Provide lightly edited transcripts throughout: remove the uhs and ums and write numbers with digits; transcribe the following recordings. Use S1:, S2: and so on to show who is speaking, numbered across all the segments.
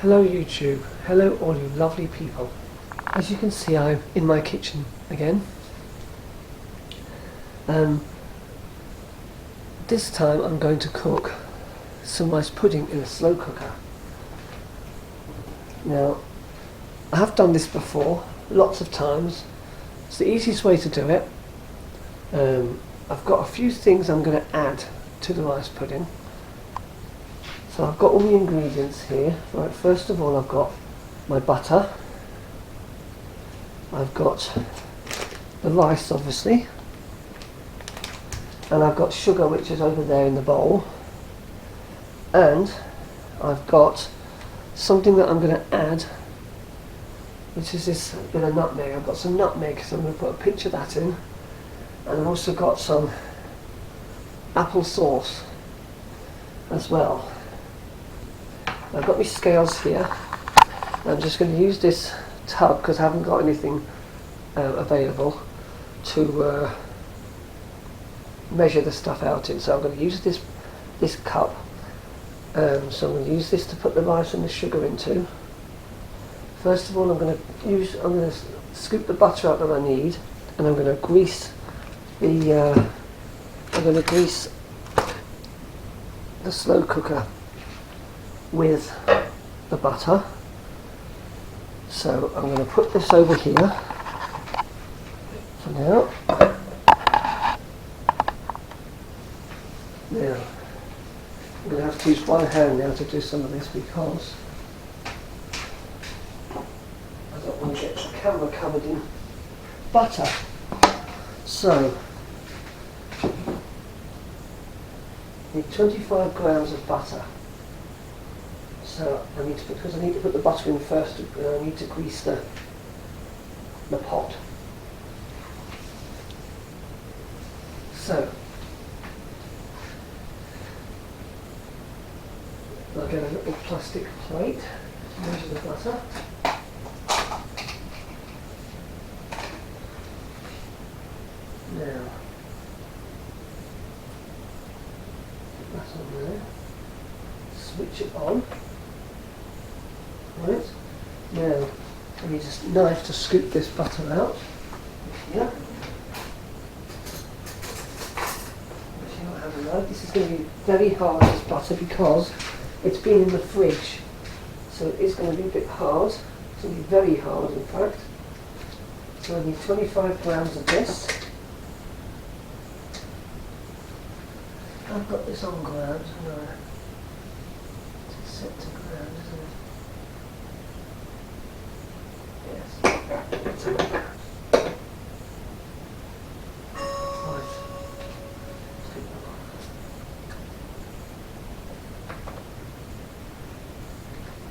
S1: Hello YouTube, hello all you lovely people. As you can see, I'm in my kitchen again. This time I'm going to cook some rice pudding in a slow cooker. Now, I have done this before, lots of times. It's the easiest way to do it. I've got a few things I'm going to add to the rice pudding. So I've got all the ingredients here. Right, first of all I've got my butter. I've got the rice obviously. And I've got sugar, which is over there in the bowl. And I've got something that I'm going to add, which is this bit of nutmeg. I've got some nutmeg, so I'm going to put a pinch of that in. And I've also got some apple sauce as well. I've got my scales here. I'm just going to use this tub because I haven't got anything available to measure the stuff out in. So I'm going to use this cup. So I'm going to use this to put the rice and the sugar into. First of all, I'm going to scoop the butter out that I need, and I'm going to grease the slow cooker with the butter. So I'm going to put this over here for now. Now, I'm going to have to use one hand now to do some of this because I don't want to get the camera covered in butter. So, I need 25 grams of butter. So because I need to put the butter in first, I need to grease the pot. So I'll get a little plastic plate to measure the butter. Now, put that on there. Switch it on. Right. Now, I need a knife to scoop this butter out. Here. This is going to be very hard, this butter, because it's been in the fridge. So it is going to be a bit hard. It's going to be very hard, in fact. So I need 25 grams of this. I've got this on grams. No. It's set to grams, isn't it? Yes. It's on grams.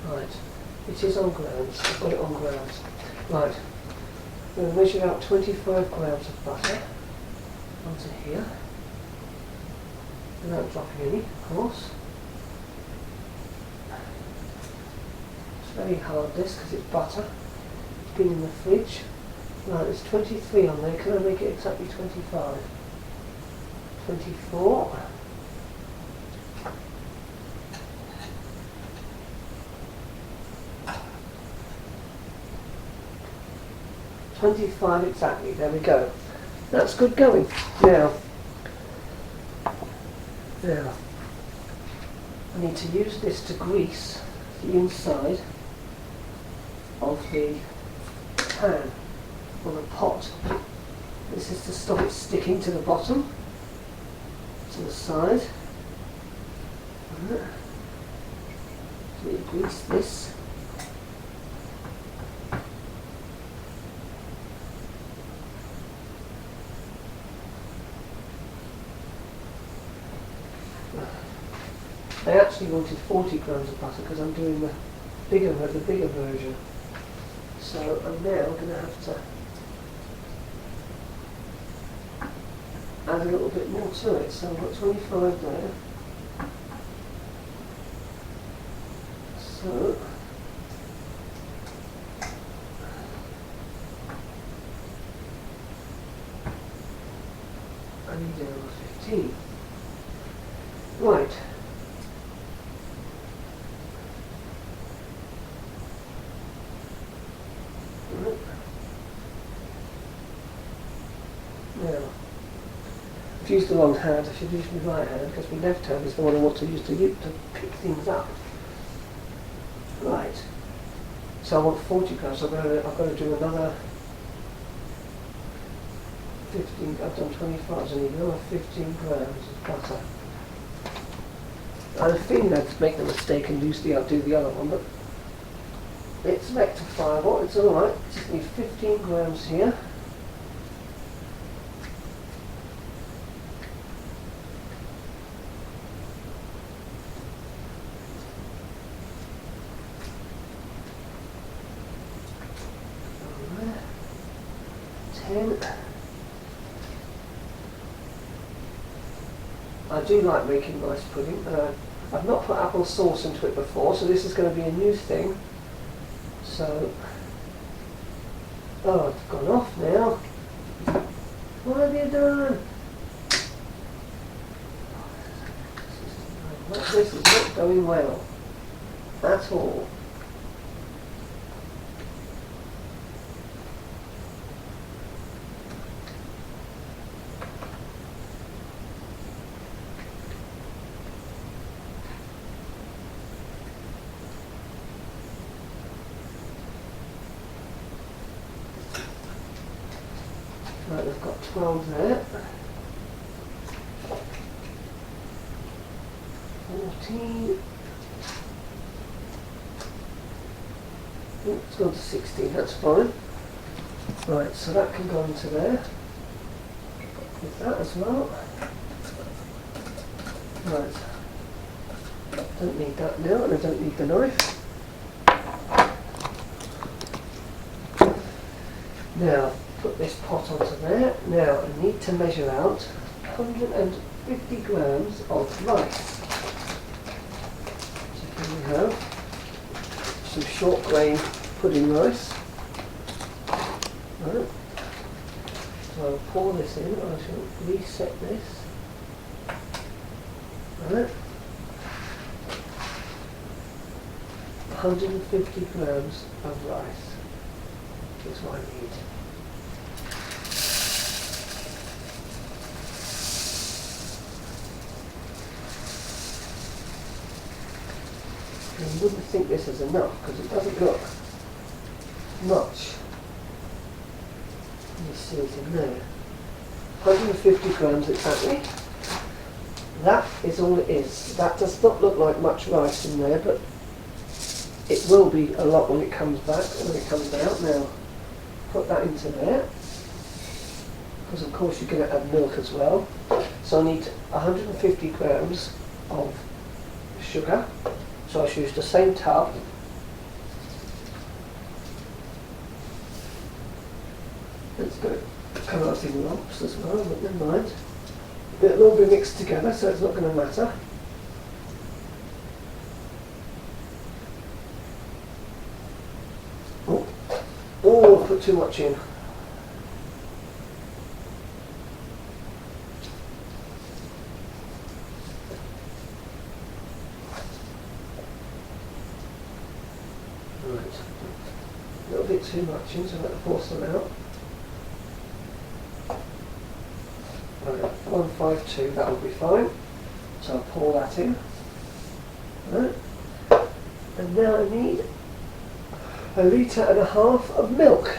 S1: Right, it is on grams. I've got it on grams. Right, I'm going to measure out 25 grams of butter onto here, without dropping any, of course. It's very hard, this, because it's butter. It's been in the fridge. Right, there's 23 on there. Can I make it exactly 25? 24. 25 exactly, there we go. That's good going. Now, I need to use this to grease the inside of the pan or the pot. This is to stop it sticking to the bottom, to the side. So you grease this. I actually wanted 40 grams of butter because I'm doing the bigger version. So I'm now going to have to add a little bit more to it. So I've got 25 there. So I need another 15. Right. used the wrong hand. I should use my right hand because my left hand is the one I want to use to pick things up. Right. So I want 40 grams. So I've got to do another 15. I've done 25. So I need another 15 grams of butter. I have a feeling I'd make the mistake and do the other one, but it's rectifiable. It's all right. Just need 15 grams here. I do like making rice pudding. I've not put apple sauce into it before, so this is going to be a new thing. So, oh, it's gone off now. What have you done? This is not going well at all. Right, I've got 12 there. 14. Oh, it's gone to 16, that's fine. Right, so that can go into there. With that as well. Right. Don't need that now, and I don't need the knife. Now, put this pot onto there. Now, I need to measure out 150 grams of rice. So here we have some short grain pudding rice. Right. So I'll pour this in. I shall reset this. Right. 150 grams of rice is what I need. And you wouldn't think this is enough because it doesn't look much. You see it in there. 150 grams exactly. That is all it is. That does not look like much rice in there, but it will be a lot when it comes back, when it comes out. Now, put that into there, because of course you're going to add milk as well. So I need 150 grams of sugar. So I should use the same tub. It's going to come out in lumps as well, but never mind. It'll all be mixed together, so it's not going to matter. Oh, I put too much in. Right. A little bit too much in, so I'm going to pour some out. Right, 152, that will be fine. So I'll pour that in. Right. And now I need 1.5 litres of milk.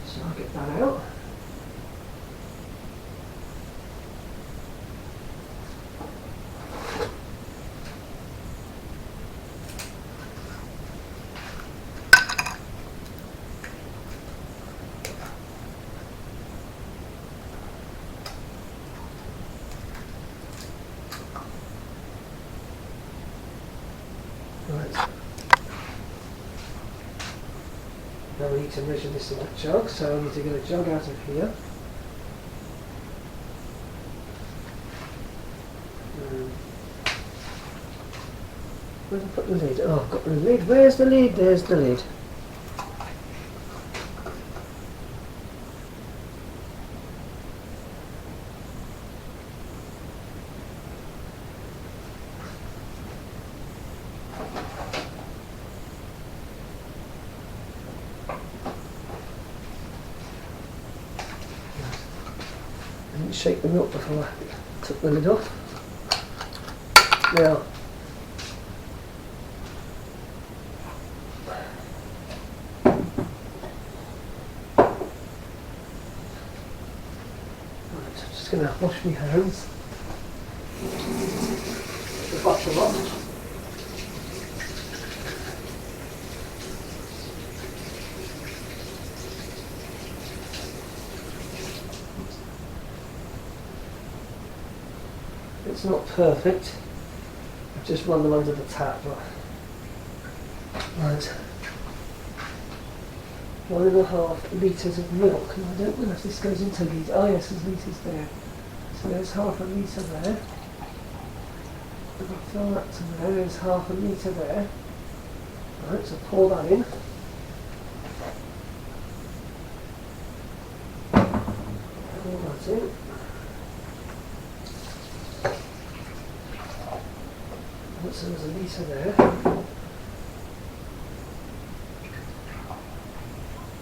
S1: So I'll get that out. Right. Now we need to measure this in a jug, so I need to get a jug out of here. Where did I put the lid? Oh, I've got the lid. Where's the lid? There's the lid. shake the milk before I took the lid off. Now, I'm just going to wash my hands. Put the butter on. It's not perfect. I've just run them under the tap. Right. 1.5 litres of milk, and I don't know if this goes into litres. Oh yes, there's litres there. So there's half a litre there. If I fill that to there, there's half a litre there. Right, so pour that in. Pour that in. So there's a litre there.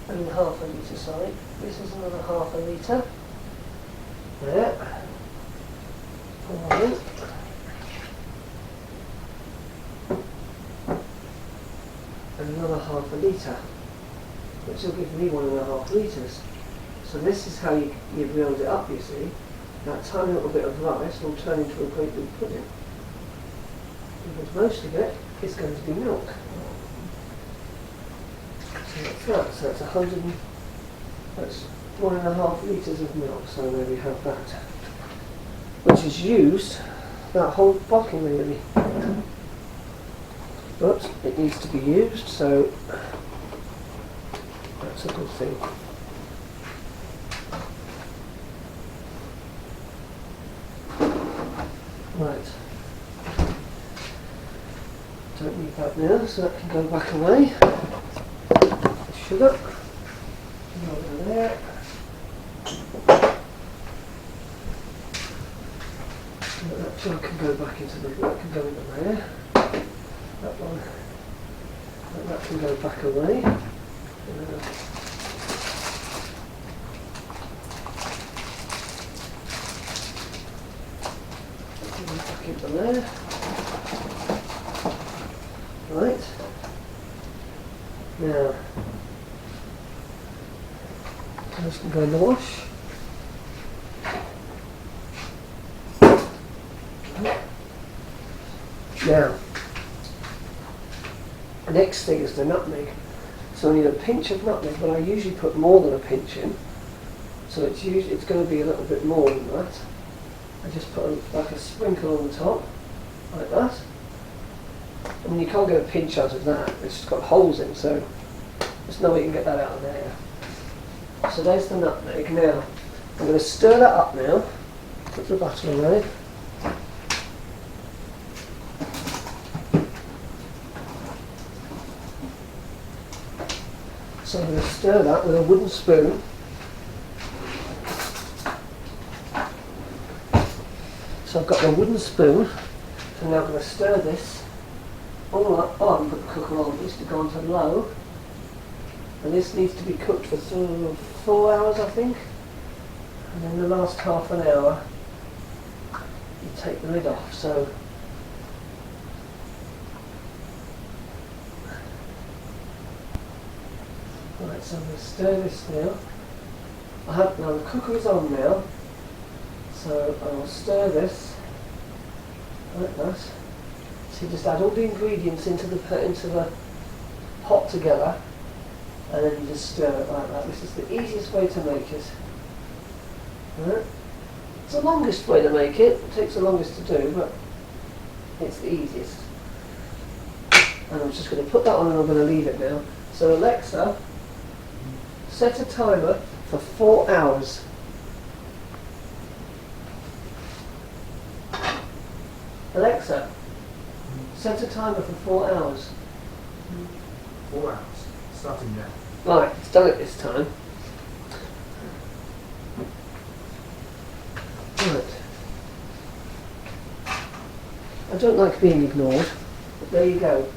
S1: And half a litre, sorry. This is another half a litre. There. Pour in. And another half a litre, which will give me 1.5 litres. So this is how you build it up, you see. That tiny little bit of rice will turn into a great big pudding. Because most of it is going to be milk. So that's that. So it's 1.5 litres of milk. So there we have that, which is used that whole bottle really. But it needs to be used, so that's a good thing. Right. Don't need that now, so that can go back away. Sugar. Go over there. That jug can go back into that can go into there. That one. That can go back away. Back into there. Right. Now, those can go in the wash. Now, the next thing is the nutmeg. So I need a pinch of nutmeg, but I usually put more than a pinch in. So it's going to be a little bit more than that. I just put like a sprinkle on the top, like that. I mean, you can't get a pinch out of that. It's just got holes in, so there's no way you can get that out of there. So there's the nutmeg. Now, I'm going to stir that up now. Put the butter away. So I'm going to stir that with a wooden spoon. So I've got my wooden spoon. So now I'm going to stir this all up on, put the cooker on. It needs to go on to low. And this needs to be cooked for sort of 4 hours, I think. And then the last half an hour, you take the lid off. So right, so I'm going to stir this now. Now the cooker is on now, so I'll stir this like that. So you just add all the ingredients into the pot together, and then you just stir it like that. This is the easiest way to make it. Right. It's the longest way to make it. It takes the longest to do, but it's the easiest. And I'm just going to put that on, and I'm going to leave it now. So Alexa, set a timer for 4 hours. Alexa, set a timer for 4 hours.
S2: 4 hours, starting now.
S1: Right, it's done it this time. Right. I don't like being ignored, but there you go.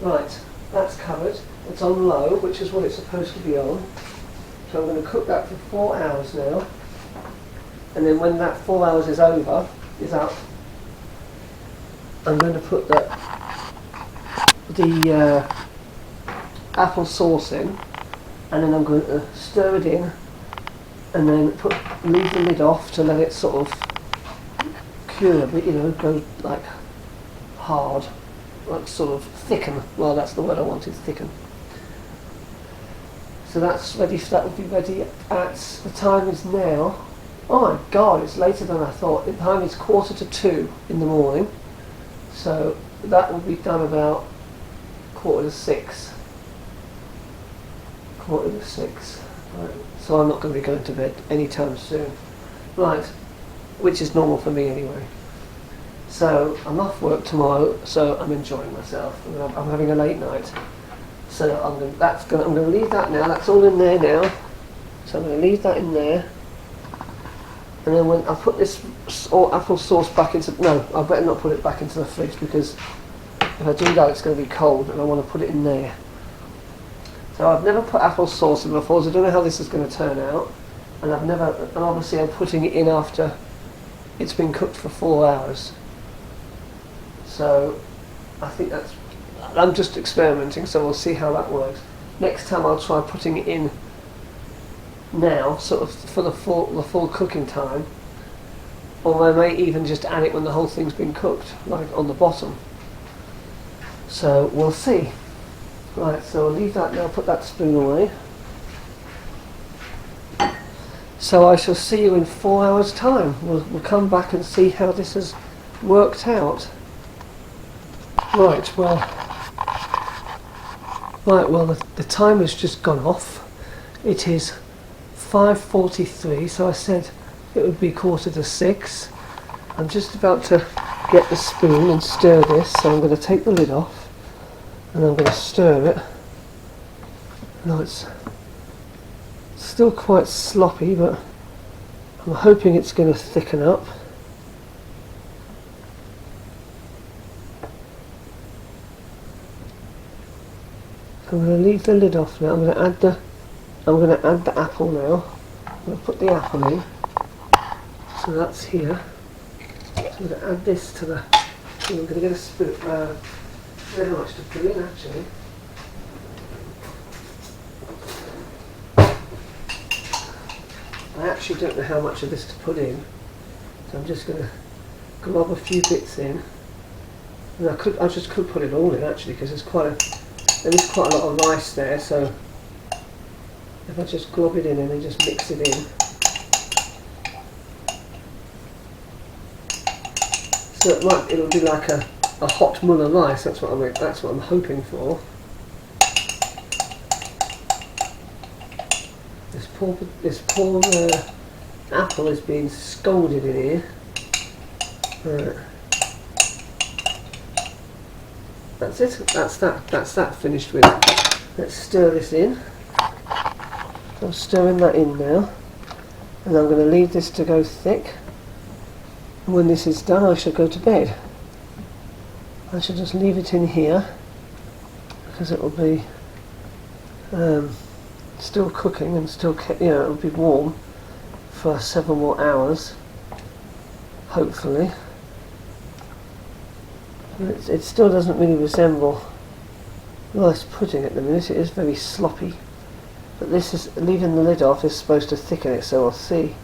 S1: Right, that's covered. It's on low, which is what it's supposed to be on. So I'm going to cook that for 4 hours now. And then when that 4 hours is over, is up, I'm going to put the apple sauce in, and then I'm going to stir it in, and then leave the lid off to let it sort of cure a bit, you know, go like hard, like sort of thicken. Well, that's the word I wanted, thicken. So that's ready. That will be ready at, the time is now, oh my god, it's later than I thought. The time is 1:45 in the morning. So that will be done about 5:45. 5:45. Right. So I'm not going to be going to bed anytime soon. Right, which is normal for me anyway. So I'm off work tomorrow, so I'm enjoying myself. I'm having a late night. So I'm going to leave that now. That's all in there now. So I'm going to leave that in there. And then when I put this apple sauce back into, no, I better not put it back into the fridge, because if I do that it's going to be cold, and I want to put it in there. So I've never put apple sauce in before, so I don't know how this is going to turn out. And obviously I'm putting it in after it's been cooked for 4 hours. So I think I'm just experimenting, so we'll see how that works. Next time I'll try putting it in now, sort of for the full cooking time, or I may even just add it when the whole thing's been cooked, like on the bottom. So we'll see. Right, so I'll leave that now, put that spoon away. So I shall see you in 4 hours' time. We'll come back and see how this has worked out. Right, well, the timer's just gone off. It is 5:43, so I said it would be 5:45. I'm just about to get the spoon and stir this, so I'm going to take the lid off and I'm going to stir it. No, it's still quite sloppy, but I'm hoping it's going to thicken up. So I'm going to leave the lid off now. I'm going to add the apple now. I'm going to put the apple in. So that's here. So I'm going to add this to the. I'm going to get a spoon. Very much to put in actually. I actually don't know how much of this to put in, so I'm just going to glob a few bits in. And I just could put it all in actually, because there is quite a lot of rice there. So if I just glob it in and then just mix it in, so it'll be like a hot mullah rice. That's what I'm hoping for. This poor apple is being scalded in here. Right. That's it. That's that finished with. Let's stir this in. I'm stirring that in now, and I'm going to leave this to go thick. When this is done, I shall go to bed. I shall just leave it in here because it will be still cooking and still, it'll be warm for 7 more hours, hopefully. It still doesn't really resemble rice pudding at the minute. It is very sloppy, but this is, leaving the lid off is supposed to thicken it, so we'll see.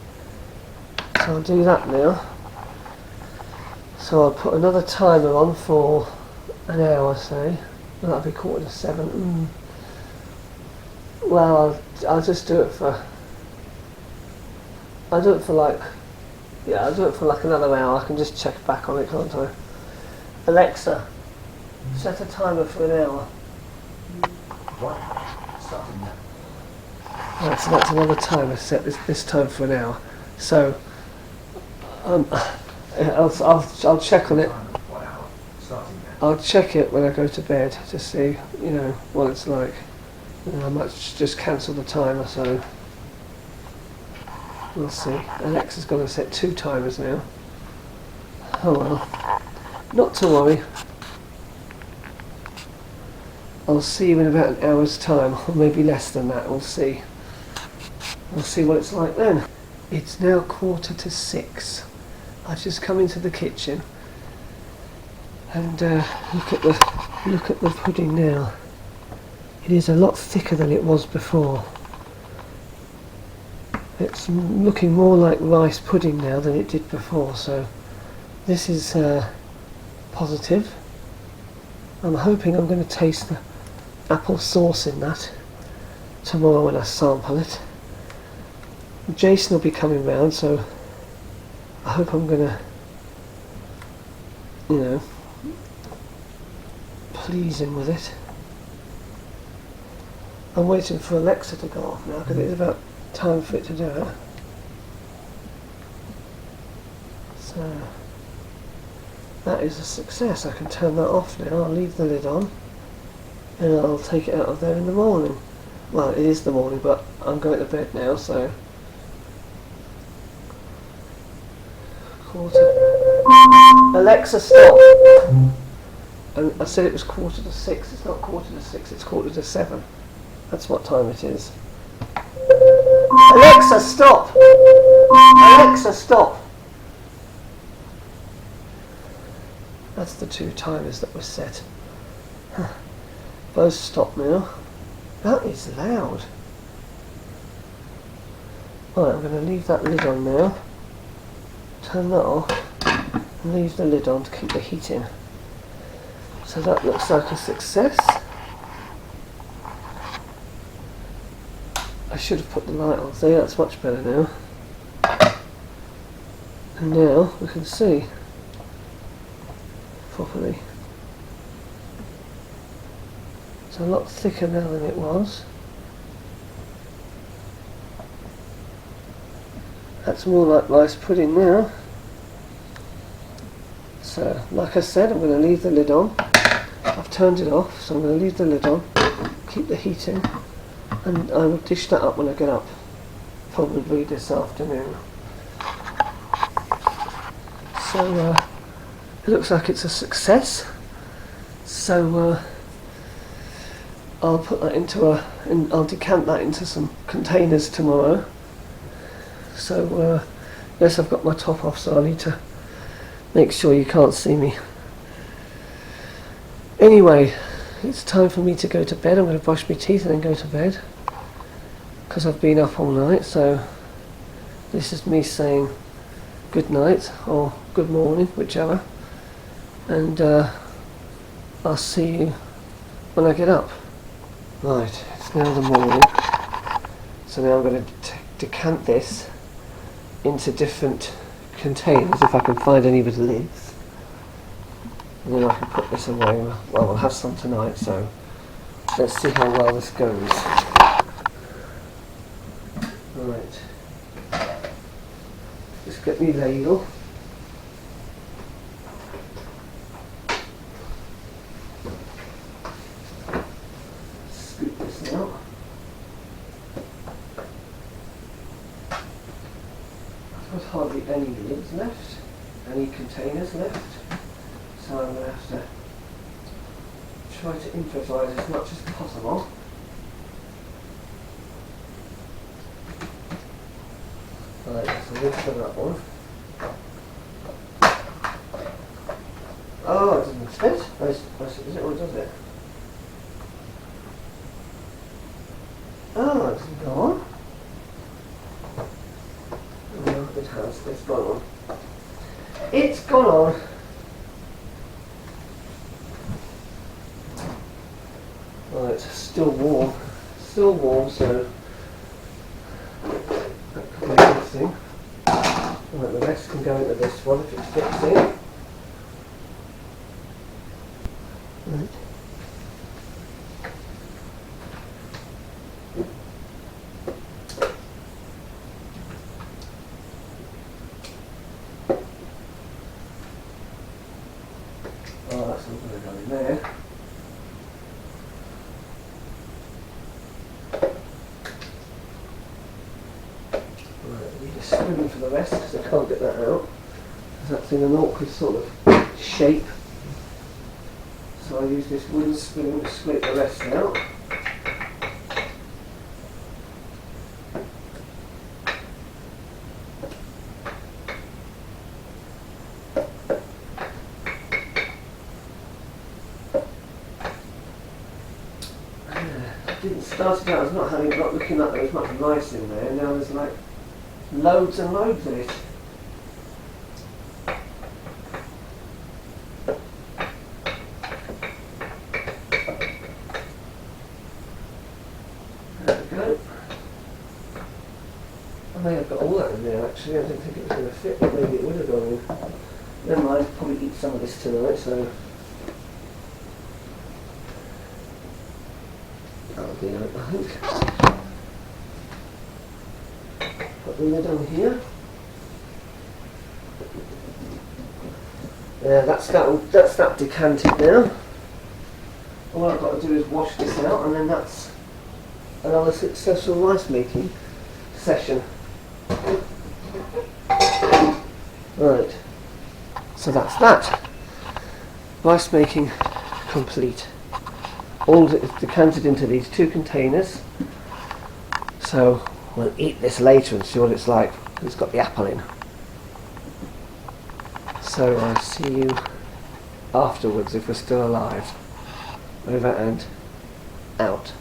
S1: So I'll do that now. So I'll put another timer on for an hour, say. Well, that'll be 6:45. Well, I'll just do it for. I'll do it for like another hour. I can just check back on it, can't I? Alexa, set a timer for an hour.
S2: Right, starting now.
S1: Right, so that's another timer set this time for an hour. So I'll check on it.
S2: 1 hour, starting now.
S1: I'll check it when I go to bed to see, what it's like. I might just cancel the timer, so we'll see. Alexa's going to set 2 timers now. Oh well, not to worry. I'll see you in about an hour's time, or maybe less than that. We'll see. We'll see what it's like then. It's now 6:15. I've just come into the kitchen and look at the pudding now. It is a lot thicker than it was before. It's looking more like rice pudding now than it did before, so this is positive. I'm hoping I'm going to taste the apple sauce in that tomorrow when I sample it. Jason will be coming round, so I hope I'm going to, please him with it. I'm waiting for Alexa to go off now because it's about time for it to do it. So that is a success. I can turn that off now. I'll leave the lid on and I'll take it out of there in the morning. Well, it is the morning, but I'm going to bed now, so Alexa, stop. And I said it was 6:15. It's not 6:15, it's 7:15. That's what time it is. Alexa, stop! Alexa, stop! That's the two timers that were set. Both stop now. That is loud. Right, I'm going to leave that lid on now. Turn that off and leave the lid on to keep the heat in. So that looks like a success. I should have put the light on. See, that's much better now. And now we can see properly. It's a lot thicker now than it was. That's more like rice pudding now. So, like I said, I'm going to leave the lid on. I've turned it off, so I'm going to leave the lid on, keep the heat in, and I will dish that up when I get up, probably this afternoon. So, it looks like it's a success. So, I'll put that I'll decant that into some containers tomorrow. So, yes, I've got my top off, so I need to make sure you can't see me. Anyway, it's time for me to go to bed. I'm going to brush my teeth and then go to bed because I've been up all night. So this is me saying good night or good morning, whichever. And I'll see you when I get up. Right, it's now the morning. So now I'm going to decant this into different containers if I can find any with lids. And then I can put this away. Well, we'll have some tonight, so let's see how well this goes. Right. Just get me ladle. Scoop this out. There's hardly any lids left, any containers left. So I'm going to have to try to improvise as much as possible. Right, so lid for that one. Oh, it doesn't fit. Is it or does it? Oh, it's gone. No, it has. It's gone on. It's gone on. Right, it's still warm, so that could be a good thing. Right, the rest can go into this one if it fits in. Right. Oh, that's all going to go in there. Spoon for the rest because I can't get that out. That's in an awkward sort of shape. So I use this wooden spoon to split the rest out. didn't start it out as not looking like there was much rice in there. Now there's like loads and loads of it. There we go. I think I've got all that in there actually. I didn't think it was going to fit, but maybe it would have gone in. Never mind, probably eat some of this tonight, so that'll be out, I think. Put the lid on here. Yeah, that's that decanted now. All I've got to do is wash this out, and then that's another successful rice making session. Right, so that's that. Rice making complete. All decanted into these 2 containers. So we'll eat this later and see what it's like. It's got the apple in. So I'll see you afterwards if we're still alive. Over and out.